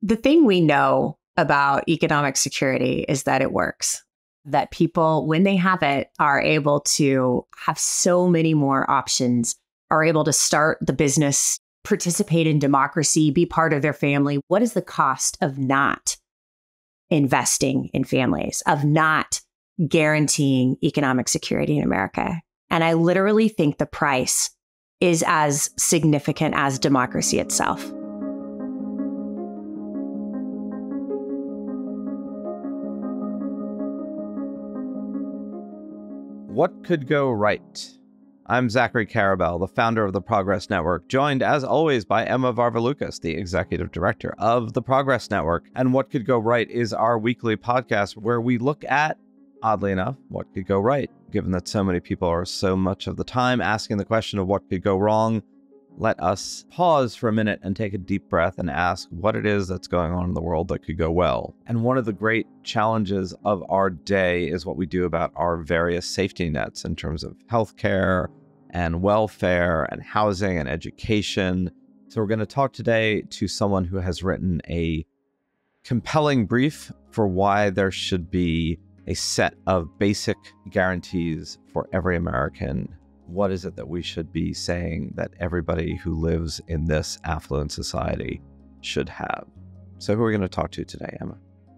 The thing we know about economic security is that it works, that people, when they have it, are able to have so many more options, are able to start the business, participate in democracy, be part of their family. What is the cost of not investing in families, of not guaranteeing economic security in America? And I literally think the price is as significant as democracy itself. What could go right? I'm Zachary Carabell, the founder of the Progress Network, joined as always by Emma Varvaloucas, the executive director of the Progress Network. And What Could Go Right is our weekly podcast where we look at, oddly enough, what could go right, given that so many people are so much of the time asking the question of what could go wrong. Let us pause for a minute and take a deep breath and ask what it is that's going on in the world that could go well. And one of the great challenges of our day is what we do about our various safety nets in terms of healthcare and welfare and housing and education. So we're going to talk today to someone who has written a compelling brief for why there should be a set of basic guarantees for every American. What is it that we should be saying that everybody who lives in this affluent society should have? So who are we going to talk to today, Emma?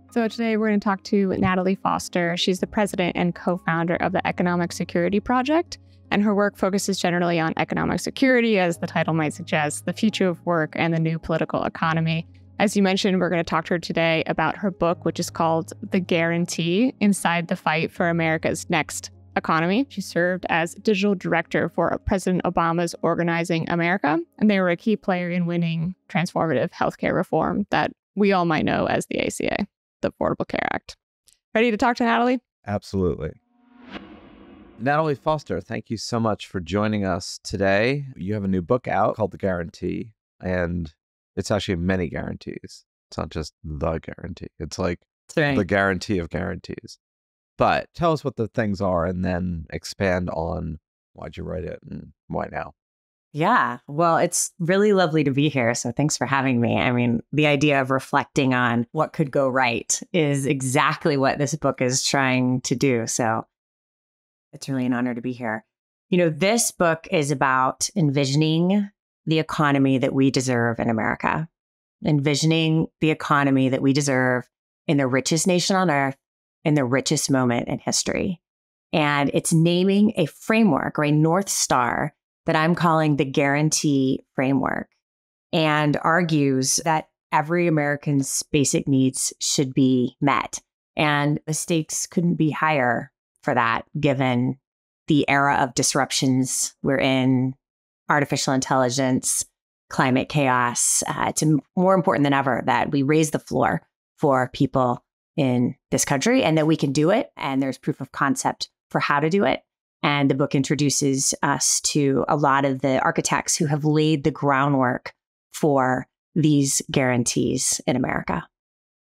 So today we're going to talk to Natalie Foster. She's the president and co-founder of the Economic Security Project, and her work focuses generally on economic security, as the title might suggest, the future of work and the new political economy. As you mentioned, we're going to talk to her today about her book, which is called The Guarantee: Inside the Fight for America's Next Economy. She served as digital director for President Obama's Organizing America, and they were a key player in winning transformative healthcare reform that we all might know as the ACA, the Affordable Care Act. Ready to talk to Natalie? Absolutely. Natalie Foster, thank you so much for joining us today. You have a new book out called The Guarantee, and it's actually many guarantees. It's not just the guarantee. It's like the guarantee of guarantees. But tell us what the things are and then expand on why'd you write it and why now? Yeah, well, it's really lovely to be here. So thanks for having me. I mean, the idea of reflecting on what could go right is exactly what this book is trying to do. So it's really an honor to be here. You know, this book is about envisioning the economy that we deserve in America, envisioning the economy that we deserve in the richest nation on earth, in the richest moment in history. And it's naming a framework or a North Star that I'm calling the Guarantee Framework, and argues that every American's basic needs should be met. And the stakes couldn't be higher for that, given the era of disruptions we're in, artificial intelligence, climate chaos. It's more important than ever that we raise the floor for people in this country and that we can do it. And there's proof of concept for how to do it. And the book introduces us to a lot of the architects who have laid the groundwork for these guarantees in America.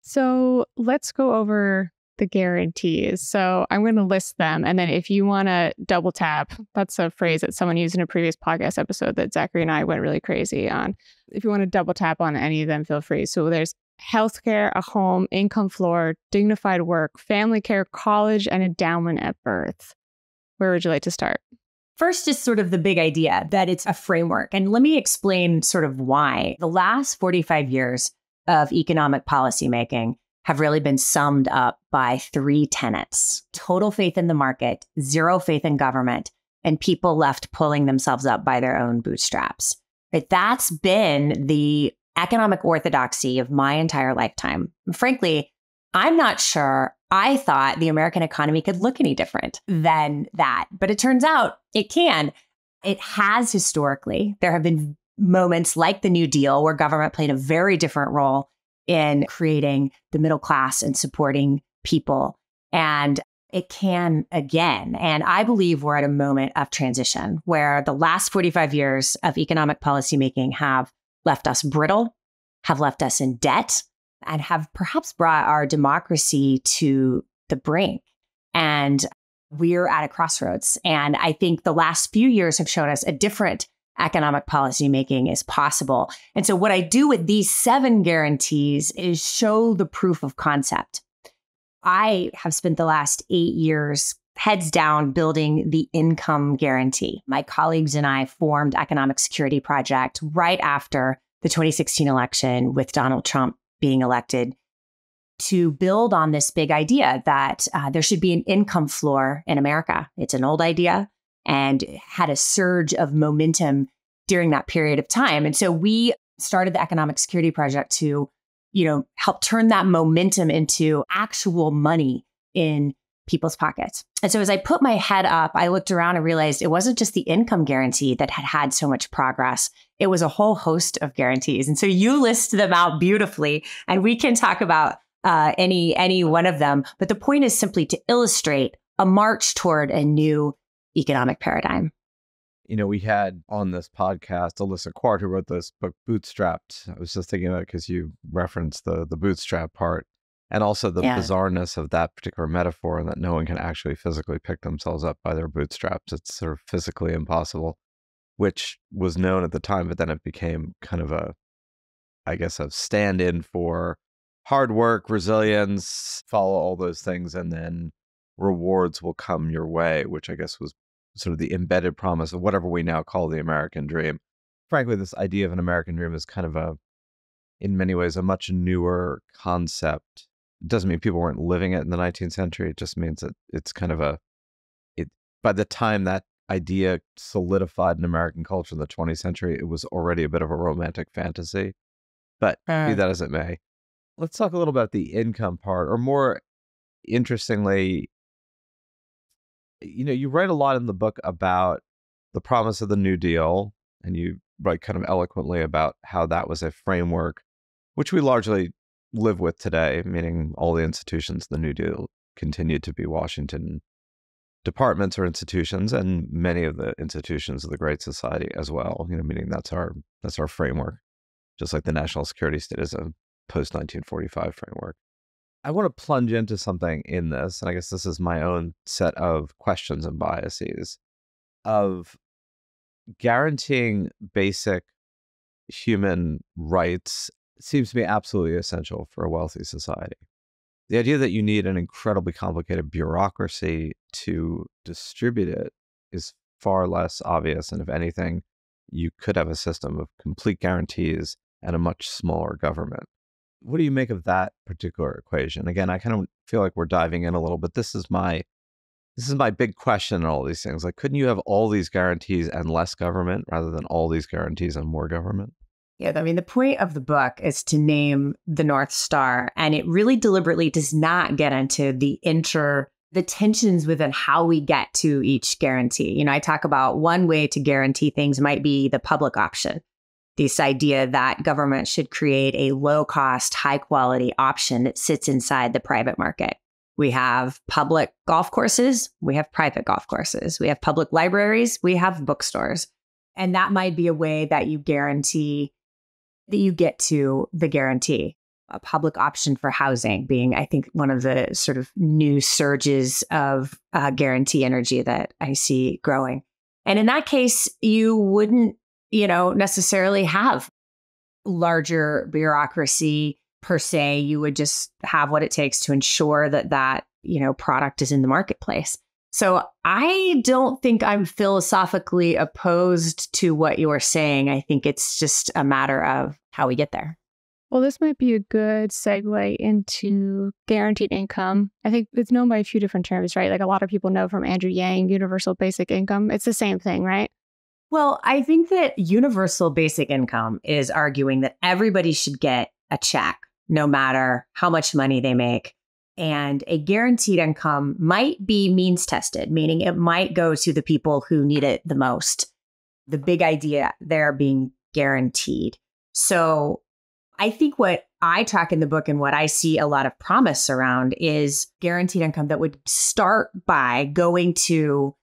So let's go over the guarantees. So I'm going to list them. And then if you want to double tap, that's a phrase that someone used in a previous podcast episode that Zachary and I went really crazy on. If you want to double tap on any of them, feel free. So there's healthcare, a home, income floor, dignified work, family care, college, and endowment at birth. Where would you like to start? First is sort of the big idea that it's a framework. And let me explain sort of why. The last 45 years of economic policymaking have really been summed up by three tenets: total faith in the market, zero faith in government, and people left pulling themselves up by their own bootstraps. Right? That's been the economic orthodoxy of my entire lifetime. Frankly, I'm not sure I thought the American economy could look any different than that. But it turns out it can. It has historically. There have been moments like the New Deal where government played a very different role in creating the middle class and supporting people. And it can again. And I believe we're at a moment of transition where the last 45 years of economic policymaking have left us brittle, have left us in debt, and have perhaps brought our democracy to the brink. And we're at a crossroads. And I think the last few years have shown us a different economic policy making is possible. And so what I do with these 7 guarantees is show the proof of concept. I have spent the last 8 years heads down building the income guarantee. My colleagues and I formed Economic Security Project right after the 2016 election with Donald Trump being elected to build on this big idea that there should be an income floor in America. It's an old idea and had a surge of momentum during that period of time. And so we started the Economic Security Project to, help turn that momentum into actual money in people's pockets. And so as I put my head up, I looked around and realized it wasn't just the income guarantee that had so much progress. It was a whole host of guarantees. And so you list them out beautifully, and we can talk about any one of them. But the point is simply to illustrate a march toward a new economic paradigm. We had on this podcast Alyssa Quart, who wrote this book, Bootstrapped. I was just thinking about it because you referenced the bootstrap part and also the bizarreness of that particular metaphor, and that no one can actually physically pick themselves up by their bootstraps. It's sort of physically impossible, which was known at the time, but then it became kind of a stand-in for hard work, resilience, follow all those things, and then rewards will come your way, which I guess was sort of the embedded promise of whatever we now call the American dream. Frankly, this idea of an American dream is kind of in many ways, a much newer concept. It doesn't mean people weren't living it in the 19th century. It just means that it's kind of by the time that idea solidified in American culture in the 20th century, it was already a bit of a romantic fantasy. But be that as it may, let's talk a little about the income part, or more interestingly, you write a lot in the book about the promise of the New Deal, and you write kind of eloquently about how that was a framework which we largely live with today, meaning all the institutions of the New Deal continued to be Washington departments or institutions, and many of the institutions of the Great Society as well, meaning that's our framework, just like the national security state is a post-1945 framework. I want to plunge into something in this, and I guess this is my own set of questions and biases, of guaranteeing basic human rights seems to be absolutely essential for a wealthy society. The idea that you need an incredibly complicated bureaucracy to distribute it is far less obvious, and if anything, you could have a system of complete guarantees and a much smaller government. What do you make of that particular equation? Again, I kind of feel like we're diving in a little, but this is my big question in all these things. Like, couldn't you have all these guarantees and less government rather than all these guarantees and more government? Yeah, I mean, the point of the book is to name the North Star, and it really deliberately does not get into the tensions within how we get to each guarantee. I talk about one way to guarantee things might be the public option. This idea that government should create a low-cost, high-quality option that sits inside the private market. We have public golf courses, we have private golf courses, we have public libraries, we have bookstores. And that might be a way that you guarantee that you get to the guarantee. A public option for housing being, I think, one of the sort of new surges of guarantee energy that I see growing. And in that case, you wouldn't necessarily have larger bureaucracy per se. You would just have what it takes to ensure that product is in the marketplace. So I don't think I'm philosophically opposed to what you're saying. I think it's just a matter of how we get there. Well, this might be a good segue into guaranteed income. I think it's known by a few different terms, right? Like a lot of people know from Andrew Yang, universal basic income. It's the same thing, right? Well, I think that universal basic income is arguing that everybody should get a check, no matter how much money they make. And a guaranteed income might be means tested, meaning it might go to the people who need it the most. The big idea there being guaranteed. So I think what I track in the book and what I see a lot of promise around is guaranteed income that would start by going to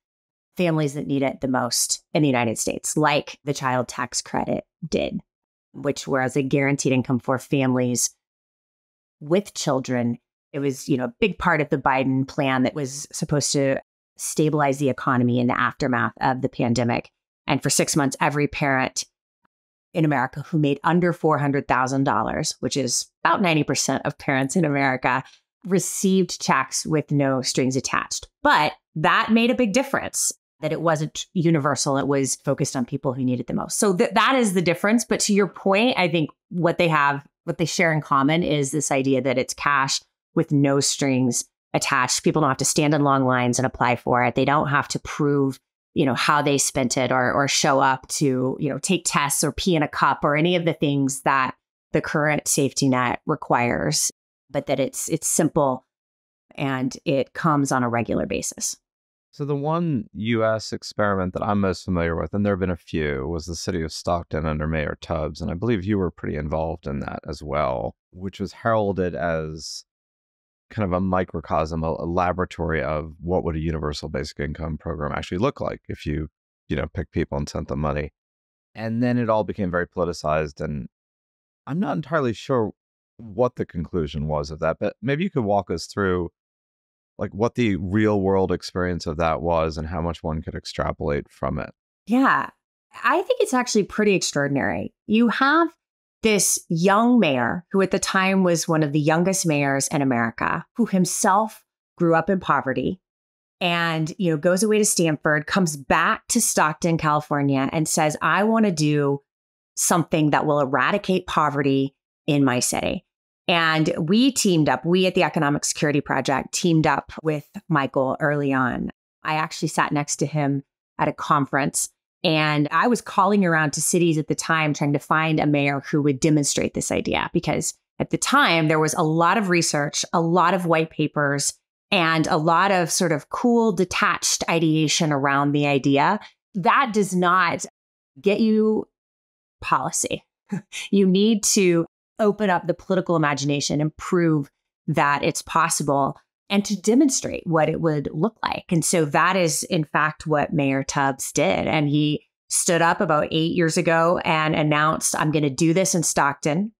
families that need it the most in the United States, like the child tax credit did, which was a guaranteed income for families with children. It was, a big part of the Biden plan that was supposed to stabilize the economy in the aftermath of the pandemic. And for 6 months, every parent in America who made under $400,000, which is about 90% of parents in America, received checks with no strings attached. But that made a big difference, that it wasn't universal. It was focused on people who needed the most. So that is the difference. But to your point, I think what they share in common is this idea that it's cash with no strings attached. People don't have to stand in long lines and apply for it. They don't have to prove, how they spent it or show up to, take tests or pee in a cup or any of the things that the current safety net requires, but that it's simple and it comes on a regular basis. So the one U.S. experiment that I'm most familiar with, and there have been a few, was the city of Stockton under Mayor Tubbs. And I believe you were pretty involved in that as well, which was heralded as kind of a microcosm, a laboratory of what would a universal basic income program actually look like if you pick people and sent them money. And then it all became very politicized. And I'm not entirely sure what the conclusion was of that, but maybe you could walk us through like what the real world experience of that was and how much one could extrapolate from it. Yeah, I think it's actually pretty extraordinary. You have this young mayor who at the time was one of the youngest mayors in America, who himself grew up in poverty and, goes away to Stanford, comes back to Stockton, California, and says, I want to do something that will eradicate poverty in my city. And we at the Economic Security Project teamed up with Michael early on. I actually sat next to him at a conference, and I was calling around to cities at the time trying to find a mayor who would demonstrate this idea, because at the time there was a lot of research, a lot of white papers, and a lot of sort of cool detached ideation around the idea. That does not get you policy. You need to open up the political imagination and prove that it's possible and to demonstrate what it would look like. And so that is, in fact, what Mayor Tubbs did. And he stood up about 8 years ago and announced, I'm going to do this in Stockton,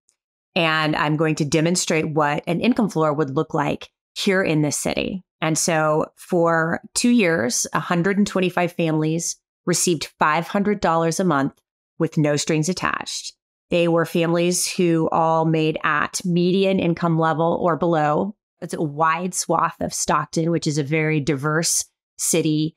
and I'm going to demonstrate what an income floor would look like here in this city. And so for 2 years, 125 families received $500 a month with no strings attached. They were families who all made at median income level or below. It's a wide swath of Stockton, which is a very diverse city,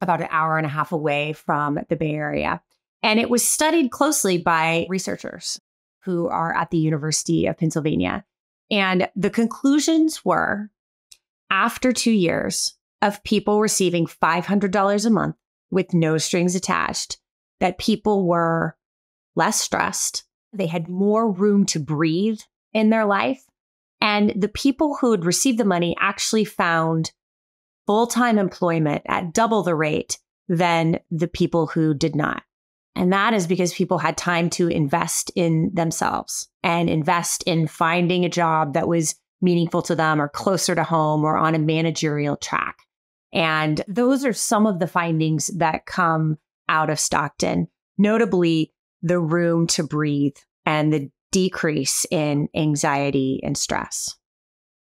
about an hour and a half away from the Bay Area. And it was studied closely by researchers who are at the University of Pennsylvania. And the conclusions were, after 2 years of people receiving $500 a month with no strings attached, that people were less stressed, they had more room to breathe in their life. And the people who had received the money actually found full-time employment at double the rate than the people who did not. And that is because people had time to invest in themselves and invest in finding a job that was meaningful to them or closer to home or on a managerial track. And those are some of the findings that come out of Stockton, notably the room to breathe and the decrease in anxiety and stress.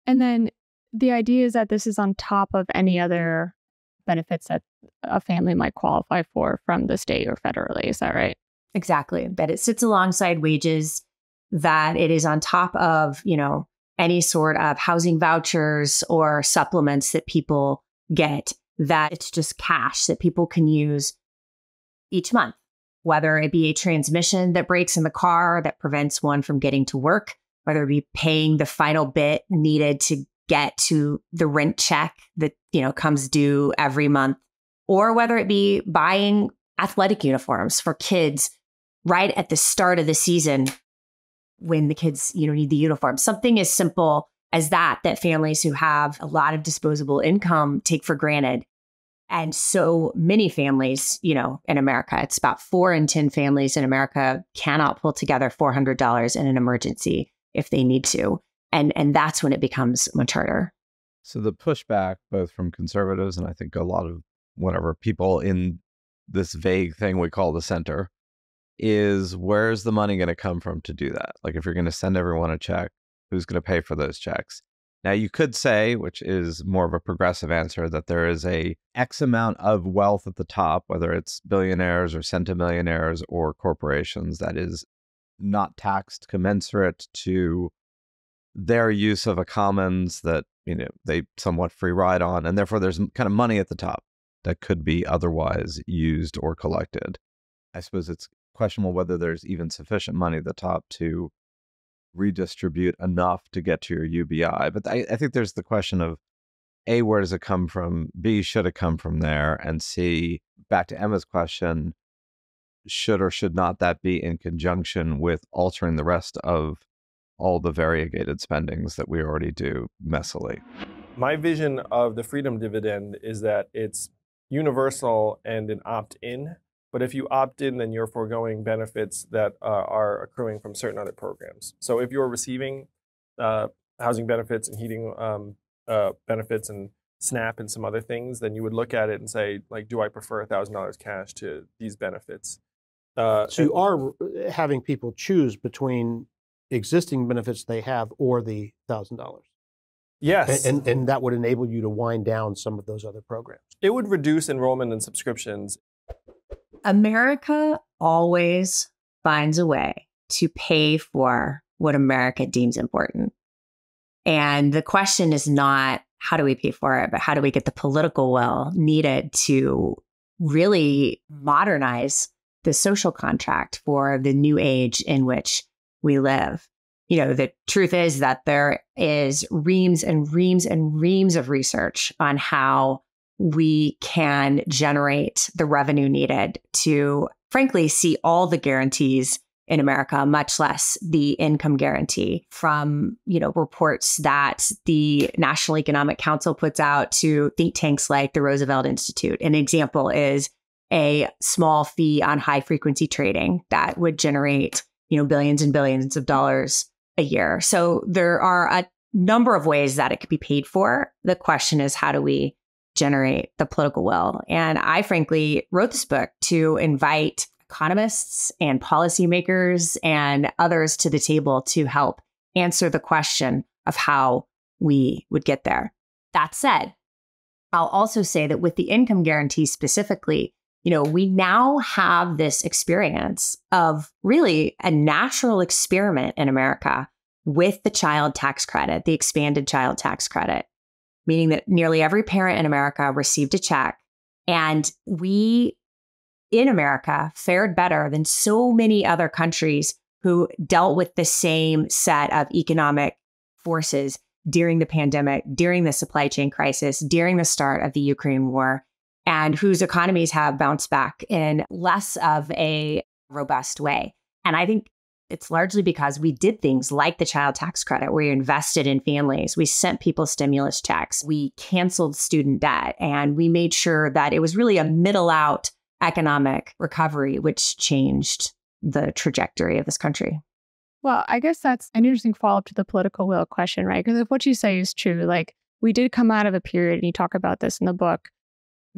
And then the idea is that this is on top of any other benefits that a family might qualify for from the state or federally. Is that right? Exactly. That it sits alongside wages, that it is on top of, any sort of housing vouchers or supplements that people get, that it's just cash that people can use each month, whether it be a transmission that breaks in the car that prevents one from getting to work, whether it be paying the final bit needed to get to the rent check that, comes due every month, or whether it be buying athletic uniforms for kids right at the start of the season when the kids, need the uniform. Something as simple as that families who have a lot of disposable income take for granted. And so many families, in America, it's about 4 in 10 families in America cannot pull together $400 in an emergency if they need to. And that's when it becomes much harder. So the pushback, both from conservatives and I think a lot of people in this vague thing we call the center, is where's the money going to come from to do that? Like if you're going to send everyone a check, who's going to pay for those checks? Now, you could say, which is more of a progressive answer, that there is a X amount of wealth at the top, whether it's billionaires or centimillionaires or corporations, that is not taxed commensurate to their use of a commons that, they somewhat free ride on. And therefore, there's kind of money at the top that could be otherwise used or collected. I suppose it's questionable whether there's even sufficient money at the top to redistribute enough to get to your UBI. But I think there's the question of A, where does it come from? B, should it come from there? And C, back to Emma's question, should or should not that be in conjunction with altering the rest of all the variegated spendings that we already do messily? My vision of the freedom dividend is that it's universal and an opt-in. But if you opt in, then you're foregoing benefits that are accruing from certain other programs. So if you're receiving housing benefits and heating benefits and SNAP and some other things, then you would look at it and say, like, do I prefer $1,000 cash to these benefits? So you are having people choose between existing benefits they have or the $1,000. Yes. And that would enable you to wind down some of those other programs. It would reduce enrollment in subscriptions. America always finds a way to pay for what America deems important. And the question is not how do we pay for it, but how do we get the political will needed to really modernize the social contract for the new age in which we live. The truth is that there is reams and reams and reams of research on how we can generate the revenue needed to, frankly, see all the guarantees in America, much less the income guarantee from, reports that the National Economic Council puts out to think tanks like the Roosevelt Institute. An example is a small fee on high frequency trading that would generate, billions and billions of dollars a year. So there are a number of ways that it could be paid for. The question is, how do we generate the political will? And I frankly wrote this book to invite economists and policymakers and others to the table to help answer the question of how we would get there. That said, I'll also say that with the income guarantee specifically, we now have this experience of really a natural experiment in America with the child tax credit, the expanded child tax credit, meaning that nearly every parent in America received a check. And we, in America, fared better than so many other countries who dealt with the same set of economic forces during the pandemic, during the supply chain crisis, during the start of the Ukraine war, and whose economies have bounced back in less of a robust way. And I think it's largely because we did things like the child tax credit, where we invested in families. We sent people stimulus checks. We canceled student debt. And we made sure that it was really a middle out economic recovery, which changed the trajectory of this country. Well, I guess that's an interesting follow-up to the political will question, right? Because if what you say is true, like we did come out of a period, and you talk about this in the book,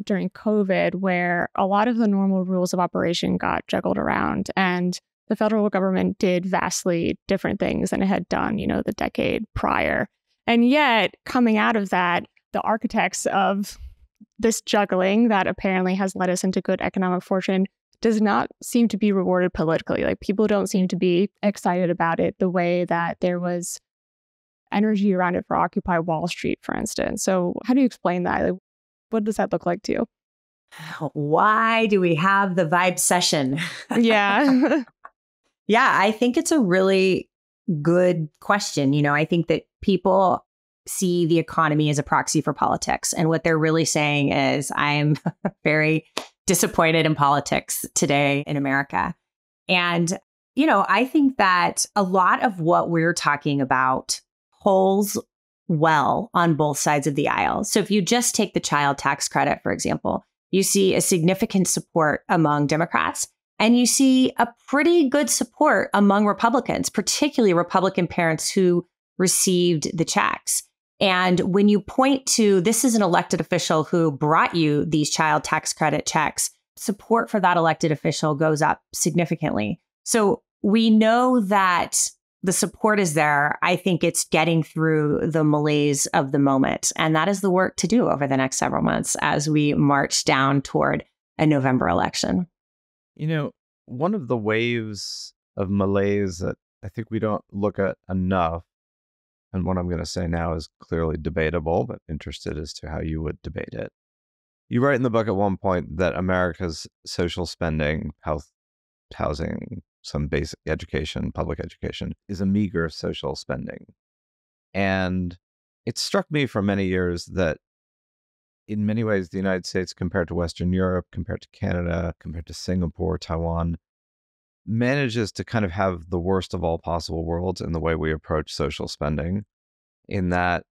during COVID, where a lot of the normal rules of operation got juggled around, and the federal government did vastly different things than it had done, the decade prior. And yet, coming out of that, the architects of this juggling that apparently has led us into good economic fortune does not seem to be rewarded politically. Like, people don't seem to be excited about it the way that there was energy around it for Occupy Wall Street, for instance. So how do you explain that? Like, what does that look like to you? Why do we have the vibe session? Yeah. Yeah, I think it's a really good question. I think that people see the economy as a proxy for politics. And what they're really saying is, I'm very disappointed in politics today in America. And, I think that a lot of what we're talking about holds well on both sides of the aisle. So if you just take the child tax credit, for example, you see a significant support among Democrats, and you see a pretty good support among Republicans, particularly Republican parents who received the checks. And when you point to, this is an elected official who brought you these child tax credit checks, support for that elected official goes up significantly. So we know that the support is there. I think it's getting through the malaise of the moment. And that is the work to do over the next several months as we march down toward a November election. You know, one of the waves of malaise that I think we don't look at enough, and what I'm going to say now is clearly debatable, but interested as to how you would debate it. You write in the book at one point that America's social spending, health, housing, some basic education, public education, is a meager social spending. And it struck me for many years that in many ways, the United States, compared to Western Europe, compared to Canada, compared to Singapore, Taiwan, manages to kind of have the worst of all possible worlds in the way we approach social spending, in that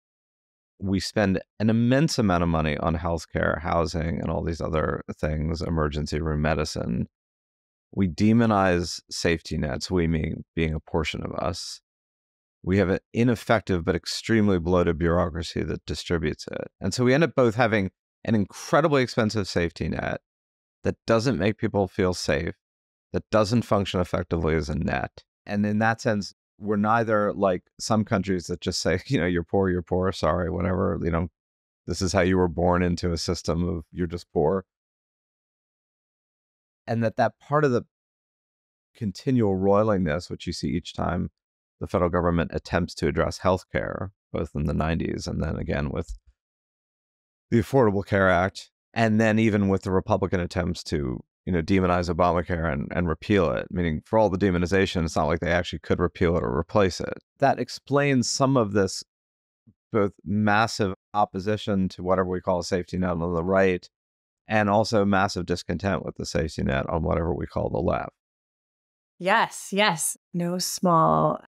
we spend an immense amount of money on healthcare, housing, and all these other things, emergency room medicine. We demonize safety nets, we mean being a portion of us. We have an ineffective but extremely bloated bureaucracy that distributes it. And so we end up both having an incredibly expensive safety net that doesn't make people feel safe, that doesn't function effectively as a net. And in that sense, we're neither like some countries that just say, you're poor, sorry, whatever, this is how you were born into a system of you're just poor. And that part of the continual roilingness, which you see each time the federal government attempts to address healthcare, both in the 90s and then again with the Affordable Care Act, and then even with the Republican attempts to, demonize Obamacare and repeal it, meaning for all the demonization, it's not like they actually could repeal it or replace it. That explains some of this both massive opposition to whatever we call a safety net on the right, and also massive discontent with the safety net on whatever we call the left. Yes. No small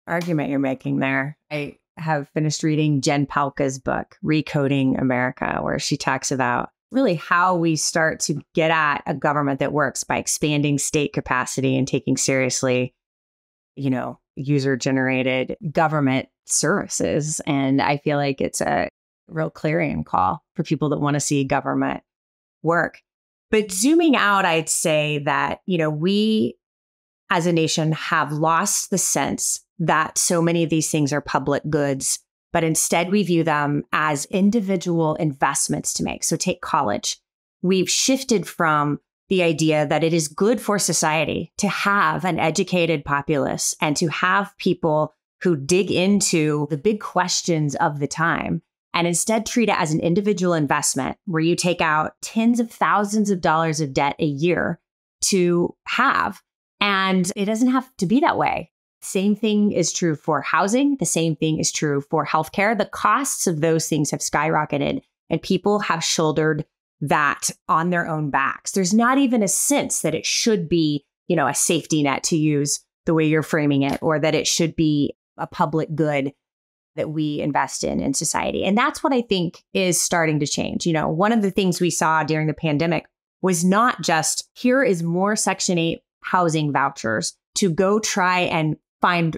argument you're making there. I have finished reading Jen Pahlka's book, Recoding America, where she talks about really how we start to get at a government that works by expanding state capacity and taking seriously, user-generated government services. And I feel like it's a real clarion call for people that want to see government work. But zooming out, I'd say that, we as a nation have lost the sense that so many of these things are public goods, but instead we view them as individual investments to make. So take college. We've shifted from the idea that it is good for society to have an educated populace and to have people who dig into the big questions of the time, and instead treat it as an individual investment where you take out tens of thousands of dollars of debt a year to have. And it doesn't have to be that way. Same thing is true for housing. The same thing is true for healthcare. The costs of those things have skyrocketed, and people have shouldered that on their own backs. There's not even a sense that it should be, a safety net, to use the way you're framing it, or that it should be a public good that we invest in society. And that's what I think is starting to change. One of the things we saw during the pandemic was not just, here is more Section 8 housing vouchers to go try and find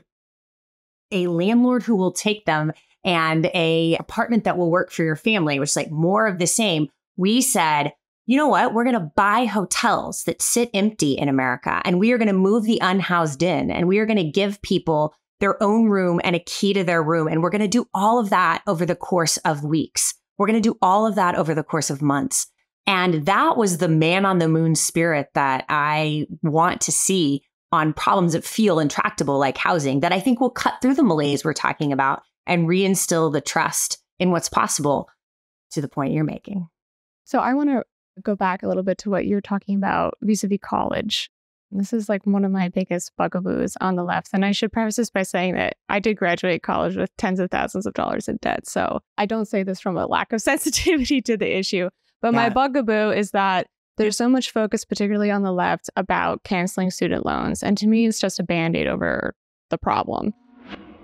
a landlord who will take them and a apartment that will work for your family, which is like more of the same. We said, you know what? We're going to buy hotels that sit empty in America, and we are going to move the unhoused in, and we are going to give people their own room and a key to their room. And we're going to do all of that over the course of weeks. We're going to do all of that over the course of months. And that was the man on the moon spirit that I want to see on problems that feel intractable, like housing, that I think will cut through the malaise we're talking about and reinstill the trust in what's possible, to the point you're making. So I want to go back a little bit to what you're talking about vis-a-vis college. This is like one of my biggest bugaboos on the left. And I should preface this by saying that I did graduate college with tens of thousands of dollars in debt. So I don't say this from a lack of sensitivity to the issue. But my bugaboo is that there's so much focus, particularly on the left, about canceling student loans. And to me, it's just a Band-Aid over the problem.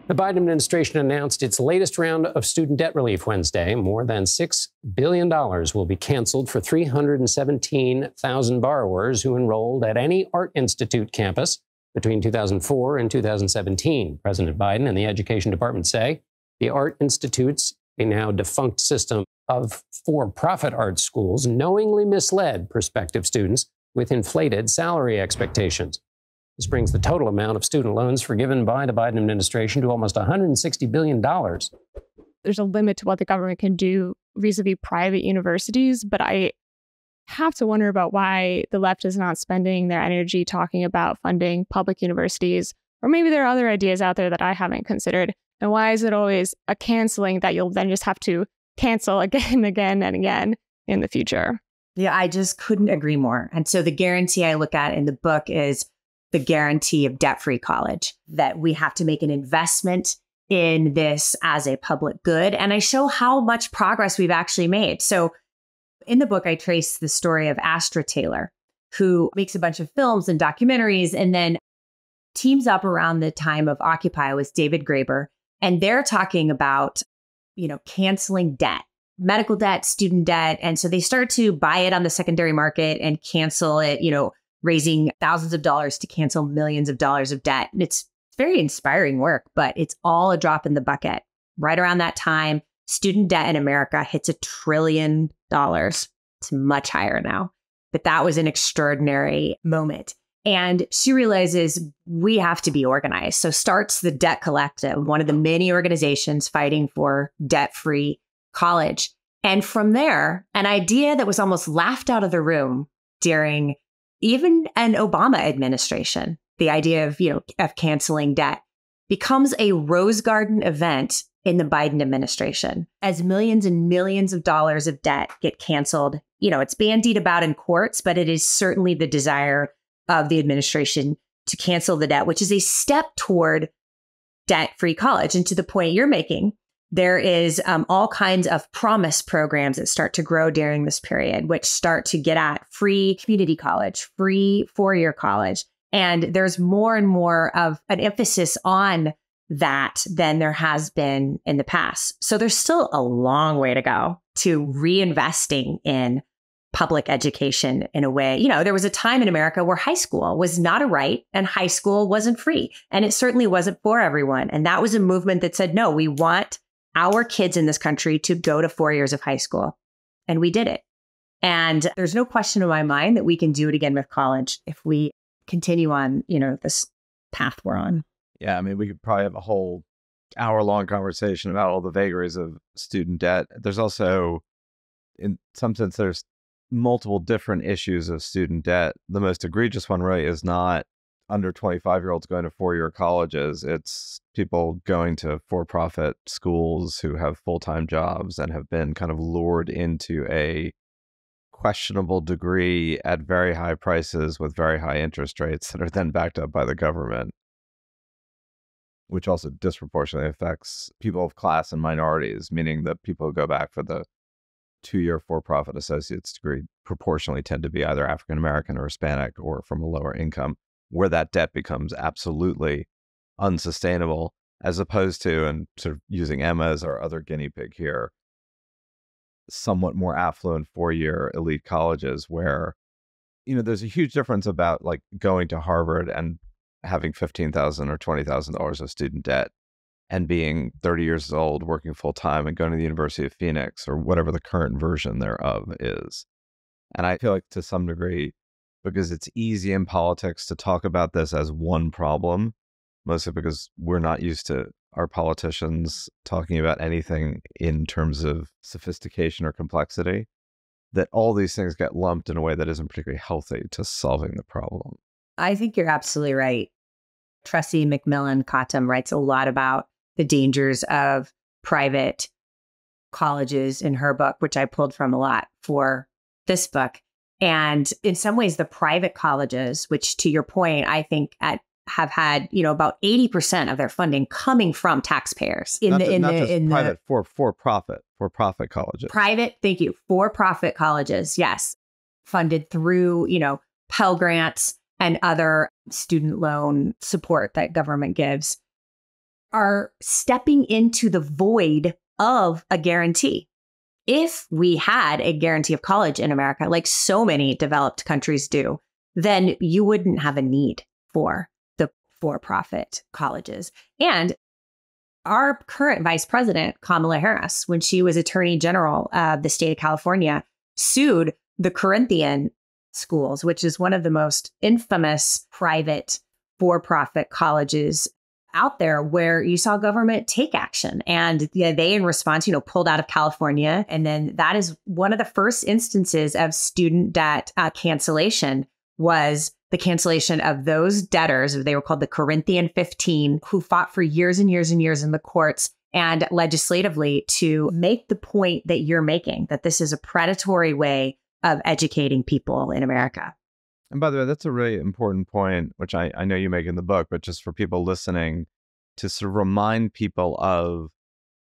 The Biden administration announced its latest round of student debt relief Wednesday. More than $6 billion will be canceled for 317,000 borrowers who enrolled at any Art Institute campus between 2004 and 2017. President Biden and the Education Department say the Art Institutes, a now defunct system of for-profit art schools, knowingly misled prospective students with inflated salary expectations. This brings the total amount of student loans forgiven by the Biden administration to almost $160 billion. There's a limit to what the government can do vis-a-vis private universities, but I have to wonder about why the left is not spending their energy talking about funding public universities, or maybe there are other ideas out there that I haven't considered. And why is it always a canceling that you'll then just have to cancel again and again and again in the future? Yeah, I just couldn't agree more. And so the guarantee I look at in the book is the guarantee of debt-free college, that we have to make an investment in this as a public good. And I show how much progress we've actually made. So in the book, I trace the story of Astra Taylor, who makes a bunch of films and documentaries and then teams up around the time of Occupy with David Graeber. And they're talking about, canceling debt, medical debt, student debt. And so they start to buy it on the secondary market and cancel it, raising thousands of dollars to cancel millions of dollars of debt. And it's very inspiring work, but it's all a drop in the bucket. Right around that time, student debt in America hits $1 trillion. It's much higher now, but that was an extraordinary moment. And she realizes we have to be organized. So starts the Debt Collective, one of the many organizations fighting for debt-free college. And from there, an idea that was almost laughed out of the room during even an Obama administration, the idea of canceling debt, becomes a Rose Garden event in the Biden administration as millions and millions of dollars of debt get canceled. It's bandied about in courts, but it is certainly the desire of the administration to cancel the debt, which is a step toward debt-free college. And to the point you're making, there is all kinds of promise programs that start to grow during this period, which start to get at free community college, free four-year college. And there's more and more of an emphasis on that than there has been in the past. So there's still a long way to go to reinvesting in public education in a way. There was a time in America where high school was not a right and high school wasn't free. And it certainly wasn't for everyone. And that was a movement that said, no, we want our kids in this country to go to 4 years of high school. And we did it. And there's no question in my mind that we can do it again with college if we continue on, this path we're on. Yeah, I mean, we could probably have a whole hour-long conversation about all the vagaries of student debt. There's also, in some sense, there's multiple different issues of student debt. The most egregious one really is not under 25-year-olds going to four-year colleges. It's people going to for-profit schools who have full-time jobs and have been kind of lured into a questionable degree at very high prices with very high interest rates that are then backed up by the government, which also disproportionately affects people of class and minorities, meaning that people who go back for the two-year for-profit associate's degree proportionally tend to be either African-American or Hispanic or from a lower income, where that debt becomes absolutely unsustainable, as opposed to, and sort of using Emma as our other guinea pig here, somewhat more affluent four-year elite colleges where, there's a huge difference about like going to Harvard and having $15,000 or $20,000 of student debt and being 30 years old, working full time and going to the University of Phoenix or whatever the current version thereof is. And I feel like to some degree, because it's easy in politics to talk about this as one problem, mostly because we're not used to our politicians talking about anything in terms of sophistication or complexity, that all these things get lumped in a way that isn't particularly healthy to solving the problem. I think you're absolutely right. Tressie McMillan Cottom writes a lot about the dangers of private colleges in her book, which I pulled from a lot for this book. And in some ways, the private colleges, which to your point, I think have had, about 80% of their funding coming from taxpayers for-profit colleges. Thank you. For-profit colleges, yes. Funded through, Pell Grants and other student loan support that government gives, are stepping into the void of a guarantee. If we had a guarantee of college in America, like so many developed countries do, then you wouldn't have a need for the for-profit colleges. And our current vice president, Kamala Harris, when she was attorney general of the state of California, sued the Corinthian schools, which is one of the most infamous private for-profit colleges out there where you saw government take action. And they, in response, pulled out of California. And then that is one of the first instances of student debt cancellation was the cancellation of those debtors. They were called the Corinthian 15, who fought for years and years and years in the courts and legislatively to make the point that you're making, that this is a predatory way of educating people in America. And by the way, that's a really important point, which I know you make in the book, but just for people listening, to sort of remind people of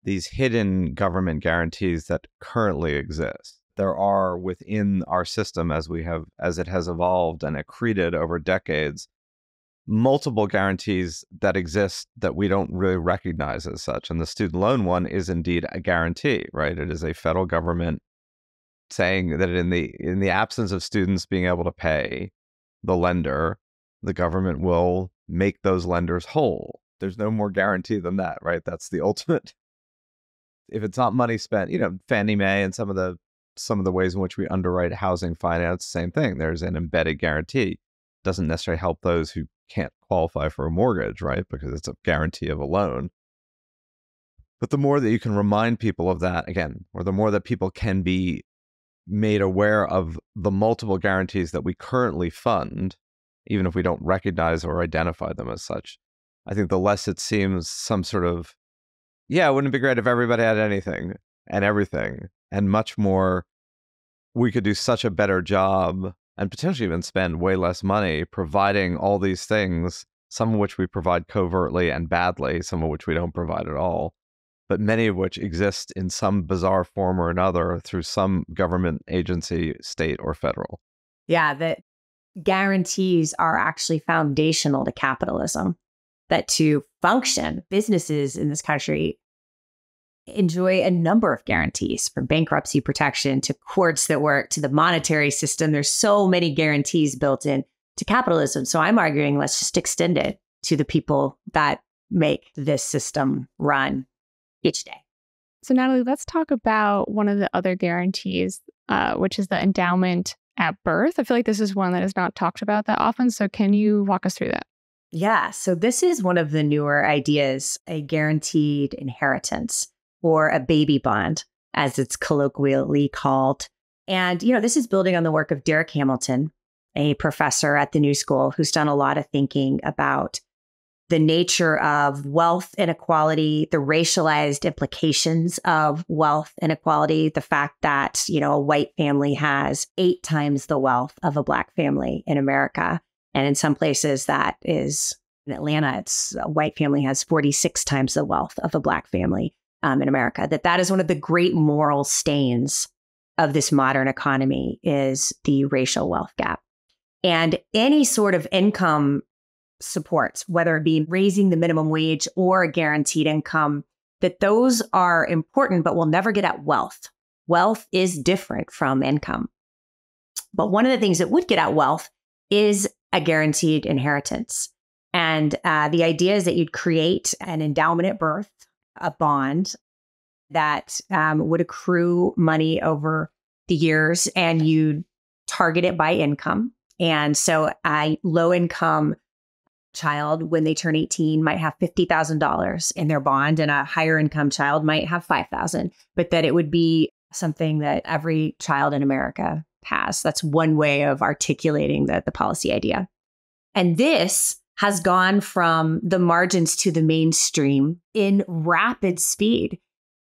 these hidden government guarantees that currently exist. There are within our system, as it has evolved and accreted over decades, multiple guarantees that exist that we don't really recognize as such. And the student loan one is indeed a guarantee, right? It is a federal government saying that in the absence of students being able to pay the lender, the government will make those lenders whole. There's no more guarantee than that, right? That's the ultimate. If it's not money spent, Fannie Mae and some of the ways in which we underwrite housing finance, same thing. There's an embedded guarantee. Doesn't necessarily help those who can't qualify for a mortgage, right? Because it's a guarantee of a loan. But the more that you can remind people of that, again, or the more that people can be made aware of the multiple guarantees that we currently fund, even if we don't recognize or identify them as such, I think the less it seems some sort of, wouldn't it be great if everybody had anything and everything, and much more, we could do such a better job and potentially even spend way less money providing all these things, some of which we provide covertly and badly, some of which we don't provide at all, but many of which exist in some bizarre form or another through some government agency, state or federal. Yeah, that guarantees are actually foundational to capitalism, that to function, businesses in this country enjoy a number of guarantees, from bankruptcy protection to courts that work to the monetary system. There's so many guarantees built in to capitalism. So I'm arguing, let's just extend it to the people that make this system run each day. So Natalie, let's talk about one of the other guarantees, which is the endowment at birth. I feel like this is one that is not talked about that often. So can you walk us through that? Yeah. So this is one of the newer ideas, a guaranteed inheritance, or a baby bond, as it's colloquially called. And, this is building on the work of Derek Hamilton, a professor at the New School who's done a lot of thinking about the nature of wealth inequality, the racialized implications of wealth inequality, the fact that, a white family has 8 times the wealth of a Black family in America. And in some places that is, in Atlanta, a white family has 46 times the wealth of a Black family in America. That is one of the great moral stains of this modern economy, is the racial wealth gap. And any sort of income supports, whether it be raising the minimum wage or a guaranteed income, that those are important, but we'll never get at wealth. Wealth is different from income. But one of the things that would get at wealth is a guaranteed inheritance. And the idea is that you'd create an endowment at birth, a bond that would accrue money over the years, and you'd target it by income. And so a low income child, when they turn 18, might have $50,000 in their bond, and a higher income child might have $5,000, but that it would be something that every child in America has. That's one way of articulating the policy idea. And this has gone from the margins to the mainstream in rapid speed.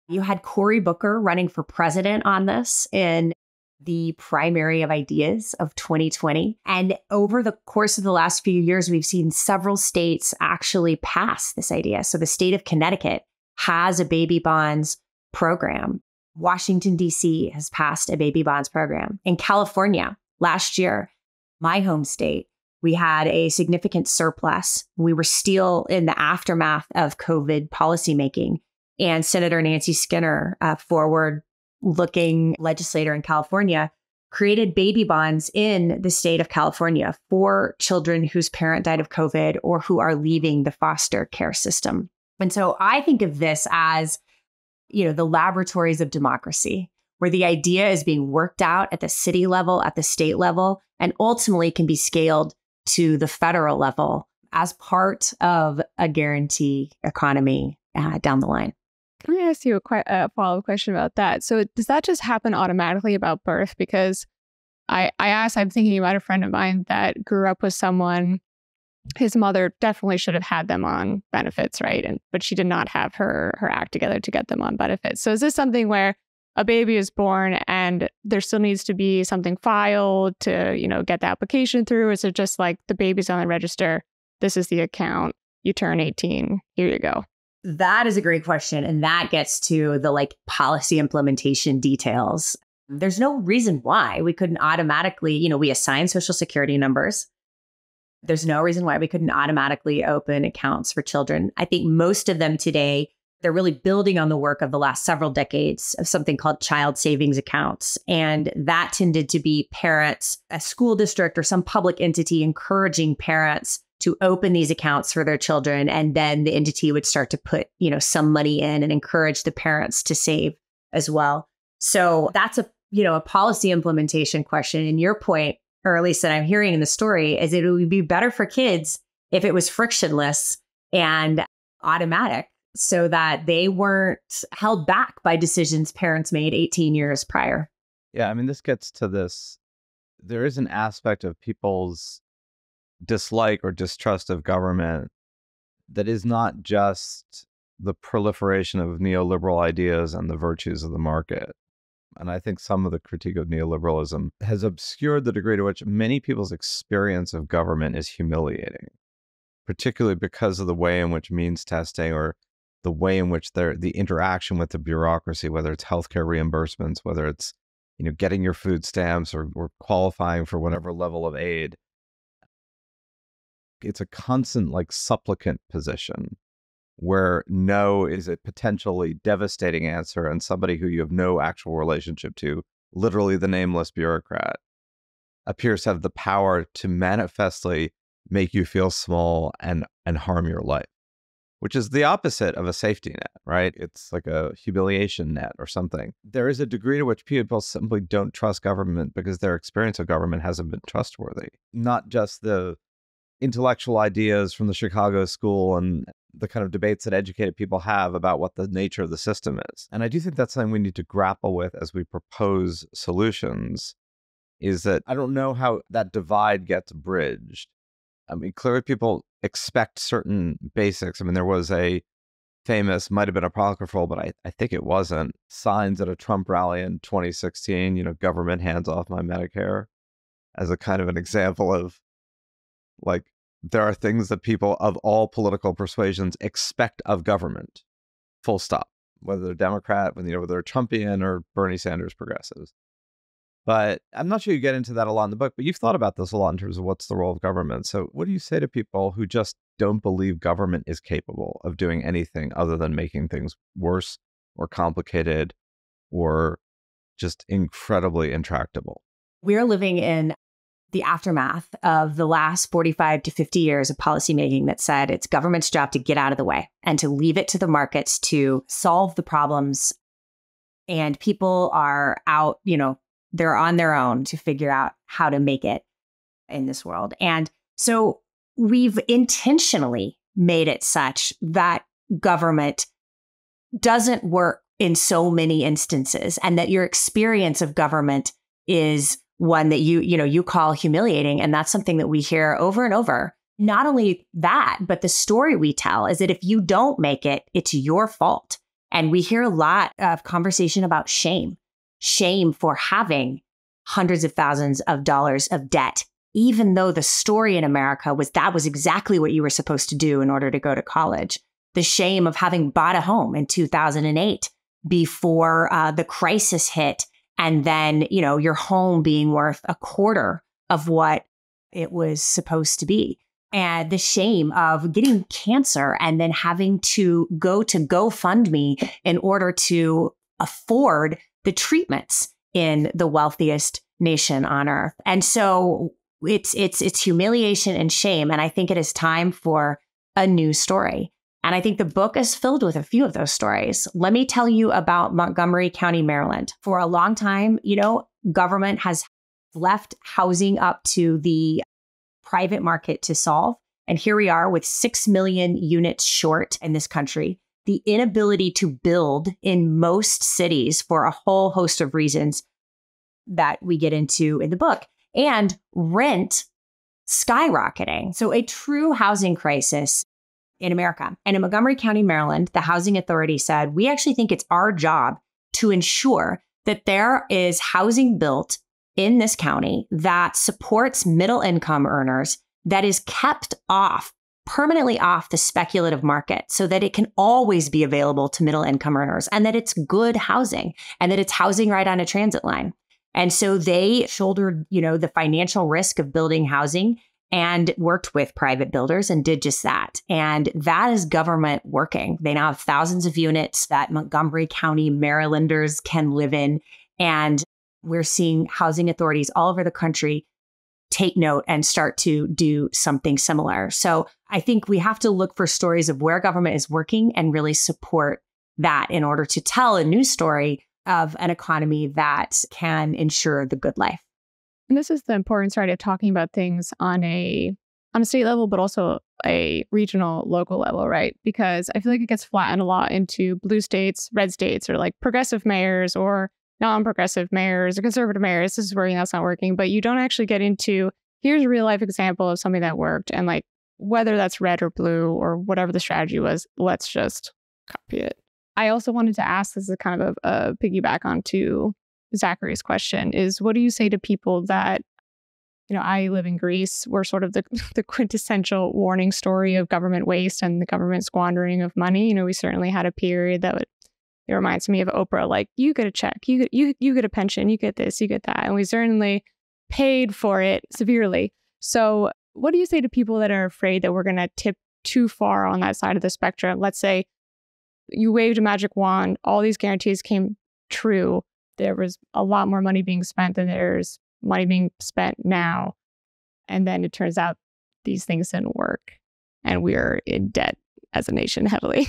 You had Cory Booker running for president on this in the primary of ideas of 2020. And over the course of the last few years, we've seen several states actually pass this idea. So the state of Connecticut has a baby bonds program. Washington, D.C. has passed a baby bonds program. In California, last year, my home state, we had a significant surplus. We were still in the aftermath of COVID policymaking. And Senator Nancy Skinner, a forward-looking legislator in California, created baby bonds in the state of California for children whose parent died of COVID or who are leaving the foster care system. And so I think of this as, the laboratories of democracy, where the idea is being worked out at the city level, at the state level, and ultimately can be scaled to the federal level as part of a guarantee economy down the line. Let me ask you a follow-up question about that. So does that just happen automatically about birth? Because I'm thinking about a friend of mine that grew up with someone, his mother definitely should have had them on benefits, right? But she did not have her act together to get them on benefits. So is this something where a baby is born and there still needs to be something filed to, get the application through? Or is it just like the baby's on the register, this is the account, you turn 18, here you go? That is a great question. And that gets to the policy implementation details. There's no reason why we couldn't automatically, we assign social security numbers. There's no reason why we couldn't automatically open accounts for children. I think most of them today, they're really building on the work of the last several decades of something called child savings accounts. And that tended to be parents, a school district or some public entity encouraging parents to open these accounts for their children. And then the entity would start to put, some money in and encourage the parents to save as well. So that's a policy implementation question. And your point, or at least that I'm hearing in the story, is it would be better for kids if it was frictionless and automatic so that they weren't held back by decisions parents made 18 years prior. Yeah, I mean, this gets to this. There is an aspect of people's dislike or distrust of government that is not just the proliferation of neoliberal ideas and the virtues of the market. And I think some of the critique of neoliberalism has obscured the degree to which many people's experience of government is humiliating, particularly because of the way in which means testing or the way in which the interaction with the bureaucracy, whether it's healthcare reimbursements, whether it's getting your food stamps or qualifying for whatever level of aid, it's a constant supplicant position where no is a potentially devastating answer, and somebody who you have no actual relationship to, literally the nameless bureaucrat, appears to have the power to manifestly make you feel small and harm your life, which is the opposite of a safety net, right? It's like a humiliation net or something. There is a degree to which people simply don't trust government because their experience of government hasn't been trustworthy. Not just the intellectual ideas from the Chicago School and the kind of debates that educated people have about what the nature of the system is. And I do think that's something we need to grapple with as we propose solutions, is that I don't know how that divide gets bridged. I mean, clearly people expect certain basics. I mean, there was a famous, might have been apocryphal, but I think it wasn't, signs at a Trump rally in 2016, government hands off my Medicare, as a kind of an example of there are things that people of all political persuasions expect of government, full stop, whether they're Democrat, whether they're Trumpian or Bernie Sanders progressives. But I'm not sure you get into that a lot in the book, but you've thought about this a lot in terms of what's the role of government. So what do you say to people who just don't believe government is capable of doing anything other than making things worse or complicated or just incredibly intractable? We're living in the aftermath of the last 45 to 50 years of policymaking that said it's government's job to get out of the way and to leave it to the markets to solve the problems. And people are out, they're on their own to figure out how to make it in this world. And so we've intentionally made it such that government doesn't work in so many instances, and that your experience of government is one that you call humiliating. And that's something that we hear over and over. Not only that, but the story we tell is that if you don't make it, it's your fault. And we hear a lot of conversation about shame for having hundreds of thousands of dollars of debt, even though the story in America was that was exactly what you were supposed to do in order to go to college. The shame of having bought a home in 2008 before the crisis hit. And then, your home being worth a quarter of what it was supposed to be. And the shame of getting cancer and then having to go to GoFundMe in order to afford the treatments in the wealthiest nation on earth. And so it's humiliation and shame. And I think it is time for a new story. And I think the book is filled with a few of those stories. Let me tell you about Montgomery County, Maryland. For a long time, government has left housing up to the private market to solve. And here we are with 6 million units short in this country. The inability to build in most cities for a whole host of reasons that we get into in the book, and rent skyrocketing. So a true housing crisis in America. And in Montgomery County, Maryland, the housing authority said, we actually think it's our job to ensure that there is housing built in this county that supports middle income earners, that is kept permanently off the speculative market so that it can always be available to middle income earners, and that it's good housing, and that it's housing right on a transit line. And so they shouldered, the financial risk of building housing and worked with private builders and did just that. And that is government working. They now have thousands of units that Montgomery County Marylanders can live in. And we're seeing housing authorities all over the country take note and start to do something similar. So I think we have to look for stories of where government is working and really support that in order to tell a news story of an economy that can ensure the good life. And this is the importance, right, of talking about things on a state level, but also a regional, local level, right? Because I feel like it gets flattened a lot into blue states, red states, or like progressive mayors or non-progressive mayors or conservative mayors. This is working, that's not working. But you don't actually get into, here's a real life example of something that worked. And like, whether that's red or blue or whatever the strategy was, let's just copy it. I also wanted to ask, this is kind of a piggyback onto Zachary's question, is what do you say to people that, I live in Greece, we're sort of the quintessential warning story of government waste and the government squandering of money. We certainly had a period it reminds me of Oprah, like, you get a check, you get a pension, you get this, you get that. And we certainly paid for it severely. So what do you say to people that are afraid that we're going to tip too far on that side of the spectrum? Let's say you waved a magic wand, all these guarantees came true. There was a lot more money being spent than there's money being spent now. And then it turns out these things didn't work. And we are in debt as a nation heavily.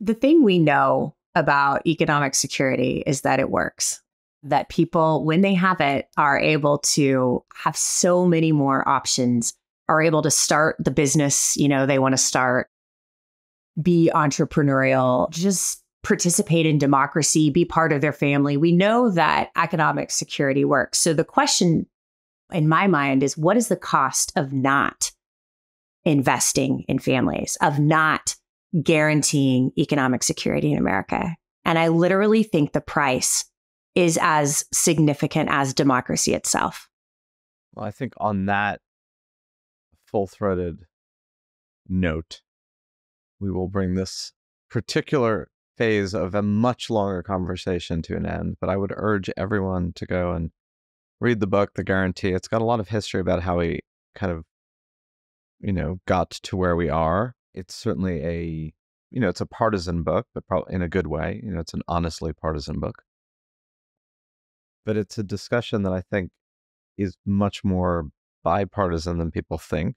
The thing we know about economic security is that it works, that people, when they have it, are able to have so many more options, are able to start the business, they want to start, be entrepreneurial, just participate in democracy, be part of their family. We know that economic security works. So the question in my mind is, what is the cost of not investing in families, of not guaranteeing economic security in America? And I literally think the price is as significant as democracy itself. Well, I think on that full-throated note, we will bring this particular phase of a much longer conversation to an end. But I would urge everyone to go and read the book, The Guarantee. It's got a lot of history about how we kind of, got to where we are. It's certainly it's a partisan book, but probably in a good way. It's an honestly partisan book. But it's a discussion that I think is much more bipartisan than people think.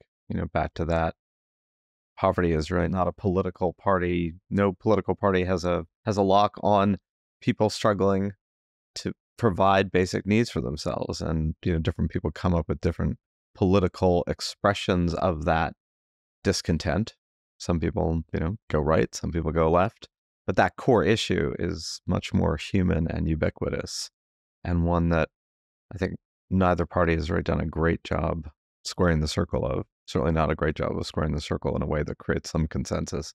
Back to that. Poverty is really not a political party. No political party has a lock on people struggling to provide basic needs for themselves. And, different people come up with different political expressions of that discontent. Some people, go right, some people go left. But that core issue is much more human and ubiquitous, and one that I think neither party has really done a great job squaring the circle of. Certainly not a great job of squaring the circle in a way that creates some consensus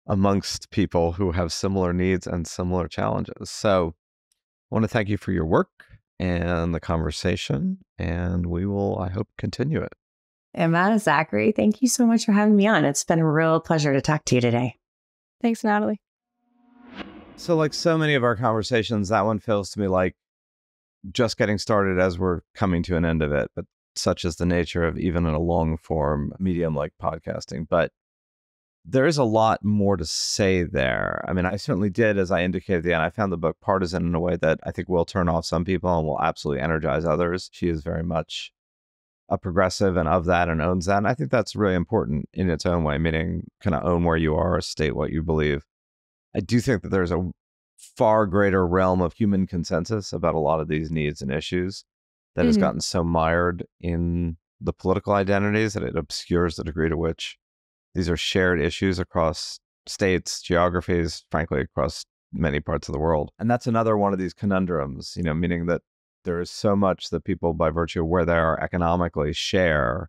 amongst people who have similar needs and similar challenges. So I want to thank you for your work and the conversation, and we will, I hope, continue it. Emma, Zachary, thank you so much for having me on. It's been a real pleasure to talk to you today. Thanks, Natalie. So like so many of our conversations, that one feels to me like just getting started as we're coming to an end of it. But such is the nature of even in a long form medium like podcasting. But there is a lot more to say there. I mean, I certainly did, as I indicated at the end, I found the book partisan in a way that I think will turn off some people and will absolutely energize others. She is very much a progressive and of that and owns that. And I think that's really important in its own way, meaning kind of own where you are, state what you believe. I do think that there's a far greater realm of human consensus about a lot of these needs and issues that has gotten so mired in the political identities, that it obscures the degree to which these are shared issues across states, geographies, frankly, across many parts of the world. And that's another one of these conundrums, meaning that there is so much that people, by virtue of where they are economically, share,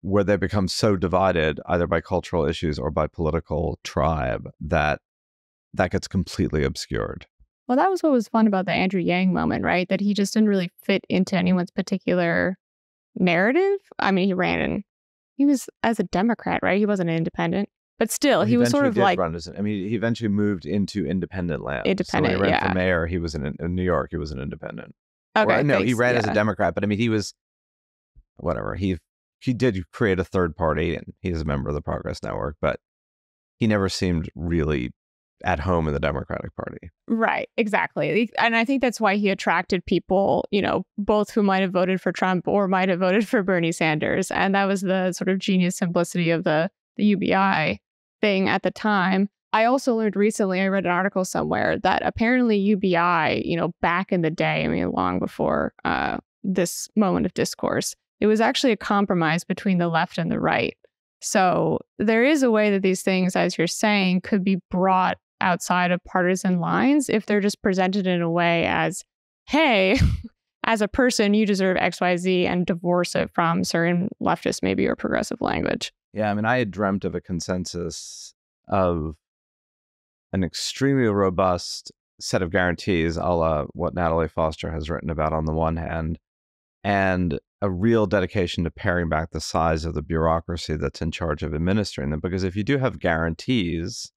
where they become so divided, either by cultural issues or by political tribe, that gets completely obscured. Well, that was what was fun about the Andrew Yang moment, right? That he just didn't really fit into anyone's particular narrative. I mean, he was as a Democrat, right? He wasn't an independent, but still, he was sort of like. He eventually moved into independent land. Independent, so when he ran for mayor, he was in New York. He was an independent. Okay, no, he ran as a Democrat, but I mean, he was whatever. He did create a third party, and he's a member of the Progress Network, but he never seemed really at home in the Democratic Party. Right, exactly. And I think that's why he attracted people, both who might have voted for Trump or might have voted for Bernie Sanders. And that was the sort of genius simplicity of the UBI thing at the time. I also learned recently, I read an article somewhere that apparently UBI, back in the day, I mean, long before this moment of discourse, it was actually a compromise between the left and the right. So there is a way that these things, as you're saying, could be brought outside of partisan lines if they're just presented in a way as, hey, as a person, you deserve XYZ, and divorce it from certain leftist, maybe, or progressive language. Yeah, I mean, I had dreamt of a consensus of an extremely robust set of guarantees, a la what Natalie Foster has written about on the one hand, and a real dedication to paring back the size of the bureaucracy that's in charge of administering them. Because if you do have guarantees,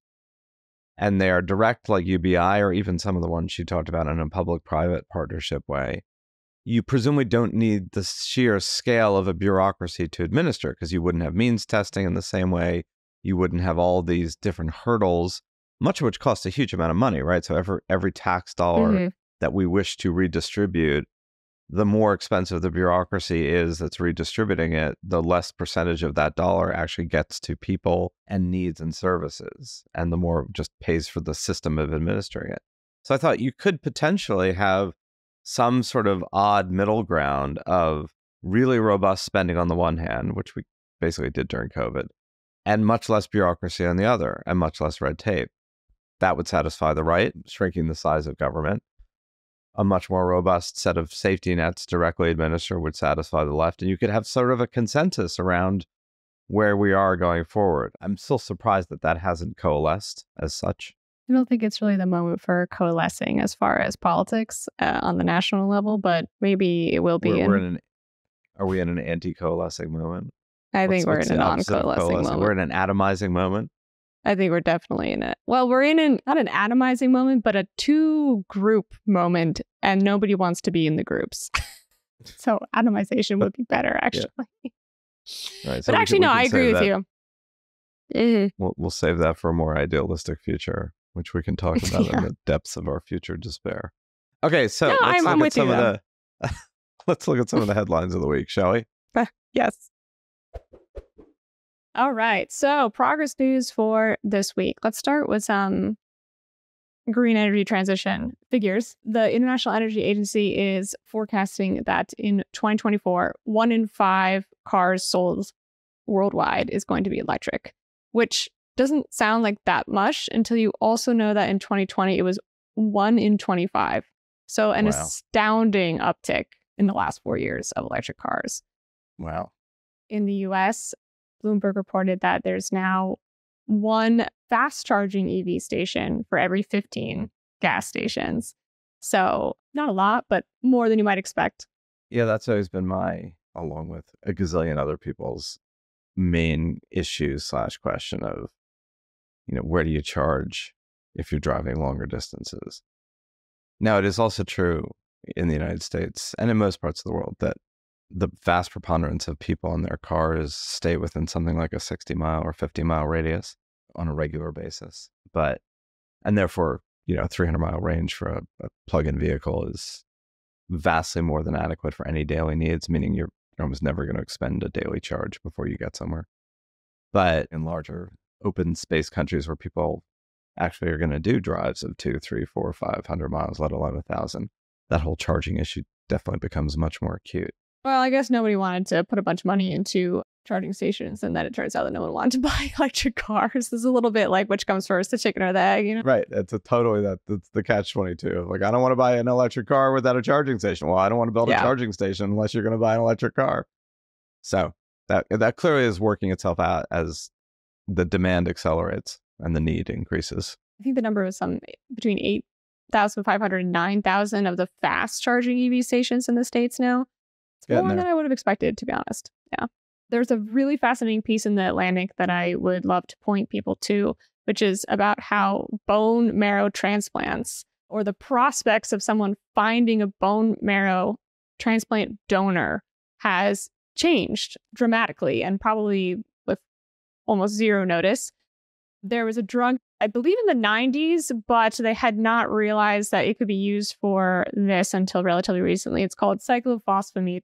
and they are direct like UBI, or even some of the ones she talked about in a public-private partnership way, you presumably don't need the sheer scale of a bureaucracy to administer, because you wouldn't have means testing in the same way. You wouldn't have all these different hurdles, much of which costs a huge amount of money, right? So every tax dollar that we wish to redistribute, the more expensive the bureaucracy is that's redistributing it, the less percentage of that dollar actually gets to people and needs and services, and the more just pays for the system of administering it. So I thought you could potentially have some sort of odd middle ground of really robust spending on the one hand, which we basically did during COVID, and much less bureaucracy on the other, and much less red tape. That would satisfy the right, shrinking the size of government. A much more robust set of safety nets directly administered would satisfy the left, and you could have sort of a consensus around where we are going forward. I'm still surprised that hasn't coalesced as such. I don't think it's really the moment for coalescing as far as politics on the national level, but maybe it will be. Are we in an anti-coalescing moment? I think we're in a non-coalescing moment. We're in an atomizing moment. I think we're definitely in it. Well, we're in not an atomizing moment, but a two-group moment, and nobody wants to be in the groups. So atomization would be better, actually. Yeah. Right, so but actually, no, I agree with you. Mm-hmm. We'll save that for a more idealistic future, which we can talk about in the depths of our future despair. Okay, so let's look at some of the headlines of the week, shall we? Yes. All right. So progress news for this week. Let's start with some green energy transition figures. The International Energy Agency is forecasting that in 2024, 1 in 5 cars sold worldwide is going to be electric, which doesn't sound like that much until you also know that in 2020, it was 1 in 25. So an astounding uptick in the last 4 years of electric cars. Wow. In the US, Bloomberg reported that there's now 1 fast charging EV station for every 15 gas stations. So not a lot, but more than you might expect. Yeah, that's always been along with a gazillion other people's main issue / question of, where do you charge if you're driving longer distances? Now, it is also true in the United States and in most parts of the world that the vast preponderance of people in their cars stay within something like a 60-mile or 50-mile radius on a regular basis. And therefore, a 300-mile range for a plug-in vehicle is vastly more than adequate for any daily needs, meaning you're almost never going to expend a daily charge before you get somewhere. But in larger open space countries where people actually are going to do drives of 200, 300, 400, 500 miles, let alone 1,000, that whole charging issue definitely becomes much more acute. Well, I guess nobody wanted to put a bunch of money into charging stations, and then it turns out that no one wanted to buy electric cars. This is a little bit like which comes first, the chicken or the egg, you know? Right. That's that's the catch-22. Like, I don't want to buy an electric car without a charging station. Well, I don't want to build a charging station unless you're going to buy an electric car. So that clearly is working itself out as the demand accelerates and the need increases. I think the number was between 8,500 and 9,000 of the fast charging EV stations in the States now. It's more than I would have expected, to be honest. Yeah. There's a really fascinating piece in the Atlantic that I would love to point people to, which is about how bone marrow transplants, or the prospects of someone finding a bone marrow transplant donor, has changed dramatically, and probably with almost zero notice. There was a drug, I believe in the 90s, but they had not realized that it could be used for this until relatively recently. It's called cyclophosphamide.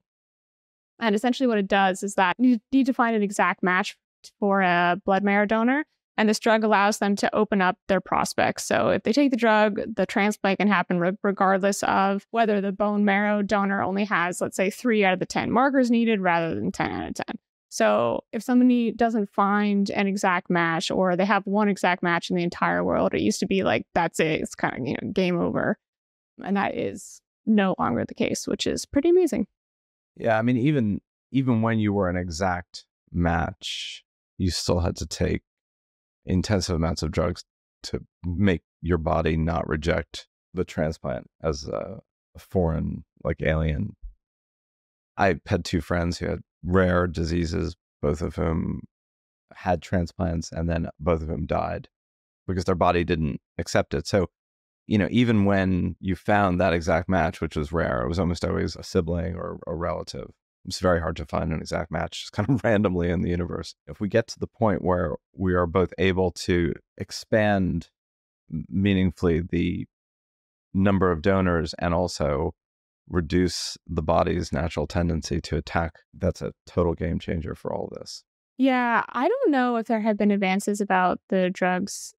And essentially what it does is that you need to find an exact match for a blood marrow donor. And this drug allows them to open up their prospects. So if they take the drug, the transplant can happen regardless of whether the bone marrow donor only has, let's say, 3 out of the 10 markers needed rather than 10 out of 10. So if somebody doesn't find an exact match, or they have one exact match in the entire world, it used to be like, that's it. It's kind of, game over. And that is no longer the case, which is pretty amazing. Yeah, I mean, even when you were an exact match, you still had to take intensive amounts of drugs to make your body not reject the transplant as a foreign, like, alien. I had 2 friends who had rare diseases, both of whom had transplants, and then both of them died because their body didn't accept it. So, even when you found that exact match, which was rare, it was almost always a sibling or a relative. It's very hard to find an exact match just kind of randomly in the universe. If we get to the point where we are both able to expand meaningfully the number of donors and also reduce the body's natural tendency to attack, that's a total game changer for all of this. Yeah, I don't know if there have been advances about the drugs,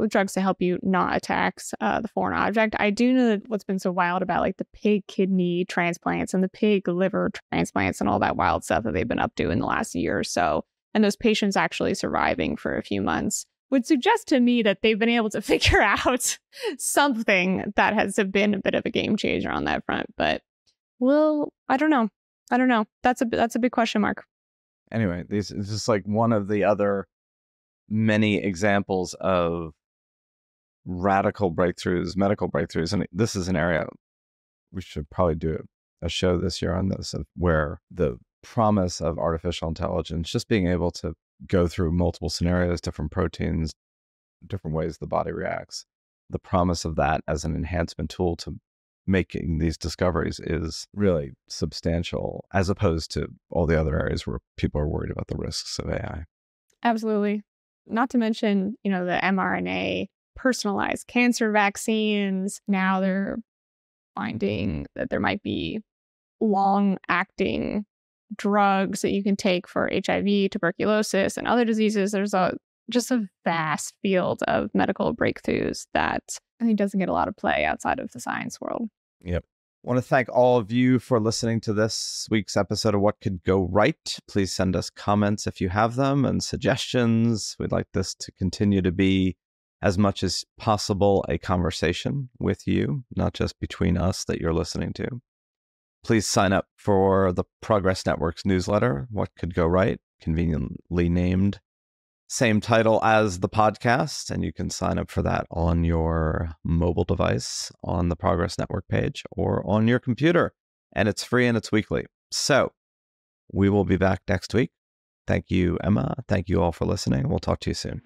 drugs to help you not attack the foreign object. I do know that what's been so wild about, like, the pig kidney transplants and the pig liver transplants and all that wild stuff that they've been up to in the last year or so, and those patients actually surviving for a few months, would suggest to me that they've been able to figure out something that has been a bit of a game changer on that front. But, well, I don't know. That's a big question mark. Anyway, this is just like one of the other many examples of radical breakthroughs, medical breakthroughs. And this is an area we should probably do a show this year on this, of where the promise of artificial intelligence, just being able to go through multiple scenarios, different proteins, different ways the body reacts. The promise of that as an enhancement tool to making these discoveries is really substantial, as opposed to all the other areas where people are worried about the risks of AI. Absolutely. Not to mention, the mRNA personalized cancer vaccines. Now they're finding that there might be long-acting drugs that you can take for HIV, tuberculosis, and other diseases. There's just a vast field of medical breakthroughs that I think doesn't get a lot of play outside of the science world. Yep. I want to thank all of you for listening to this week's episode of What Could Go Right. Please send us comments if you have them, and suggestions. We'd like this to continue to be, as much as possible, a conversation with you, not just between us that you're listening to. Please sign up for the Progress Network's newsletter, What Could Go Right, conveniently named. Same title as the podcast, and you can sign up for that on your mobile device, on the Progress Network page, or on your computer. And it's free and it's weekly. So we will be back next week. Thank you, Emma. Thank you all for listening. We'll talk to you soon.